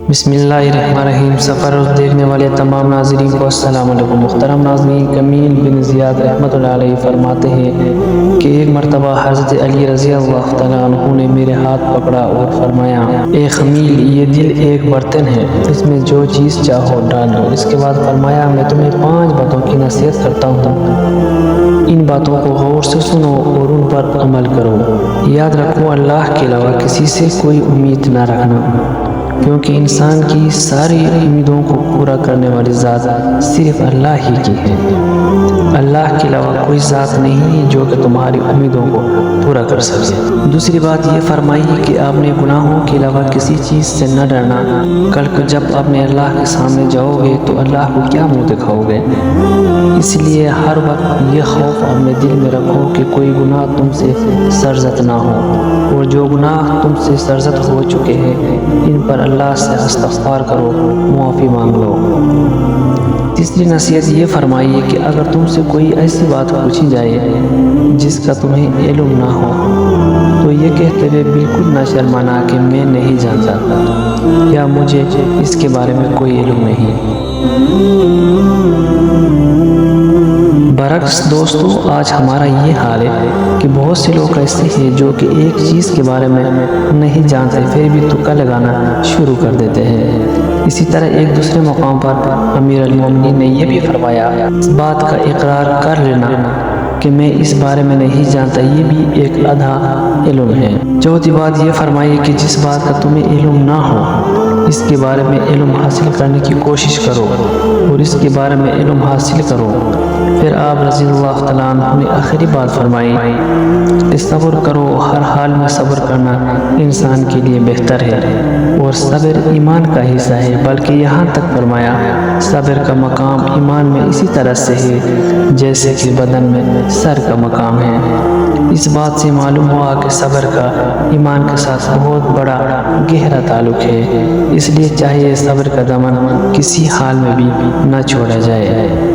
بسم اللہ الرحمن الرحیم۔ سفر روز دیکھنے والے تمام ناظرین کو السلام علیکم۔ محترم ناظرین، کمیل بن زیاد رحمۃ اللہ علیہ فرماتے ہیں کہ ایک مرتبہ حضرت علی رضی اللہ تعالیٰ عنہ نے میرے ہاتھ پکڑا اور فرمایا، اے خمیل، یہ دل ایک برتن ہے، اس میں جو چیز چاہو ڈال دو۔ اس کے بعد فرمایا، میں تمہیں 5 باتوں کی نصیحت کرتا ہوں، ان باتوں کو غور سے سنو اور ان پر عمل کرو۔ یاد رکھو، اللہ کے علاوہ کسی سے کوئی امید نہ رکھنا، کیونکہ انسان کی ساری امیدوں کو پورا کرنے والی ذات صرف اللہ ہی کی ہے۔ اللہ کے علاوہ کوئی ذات نہیں جو کہ تمہاری امیدوں کو پورا کر سکے۔ دوسری بات یہ فرمائی کہ آپ نے گناہوں کے علاوہ کسی چیز سے نہ ڈرنا۔ کل کو جب آپ نے اللہ کے سامنے جاؤ گے تو اللہ کو کیا منہ دکھاؤ گے؟ اس لیے ہر وقت یہ خوف اپنے دل میں رکھو کہ کوئی گناہ تم سے سرزد نہ ہو، اور جو گناہ تم سے سرزد ہو چکے ہیں ان پر اللہ سے استغفار کرو، معافی مانگ لو۔ تیسری نصیحت یہ فرمائیے کہ اگر تم سے کوئی ایسی بات پوچھی جائے جس کا تمہیں علم نہ ہو تو یہ کہتے ہوئے بالکل نہ شرمانا کہ میں نہیں جانتا یا مجھے اس کے بارے میں کوئی علم نہیں۔ برعکس دوستو، آج ہمارا یہ حال ہے کہ بہت سے لوگ ایسے ہیں جو کہ ایک چیز کے بارے میں نہیں جانتے پھر بھی تکا لگانا شروع کر دیتے ہیں۔ اسی طرح ایک دوسرے مقام پر امیر المومنین نے یہ بھی فرمایا، اس بات کا اقرار کر لینا کہ میں اس بارے میں نہیں جانتا، یہ بھی ایک آدھا علم ہے۔ چوتھی بات یہ فرمائی کہ جس بات کا تمہیں علم نہ ہو اس کے بارے میں علم حاصل کرنے کی کوشش کرو اور اس کے بارے میں علم حاصل کرو۔ پھر آپ رضی اللہ تعالیٰ عنہ نے آخری بات فرمائی کہ صبر کرو، ہر حال میں صبر کرنا انسان کے لیے بہتر ہے، اور صبر ایمان کا حصہ ہے، بلکہ یہاں تک فرمایا صبر کا مقام ایمان میں اسی طرح سے ہے جیسے کہ بدن میں سر کا مقام ہے۔ اس بات سے معلوم ہوا کہ صبر کا ایمان کے ساتھ بہت بڑا گہرا تعلق ہے، اس لیے چاہیے صبر کا دامن کسی حال میں بھی نہ چھوڑا جائے۔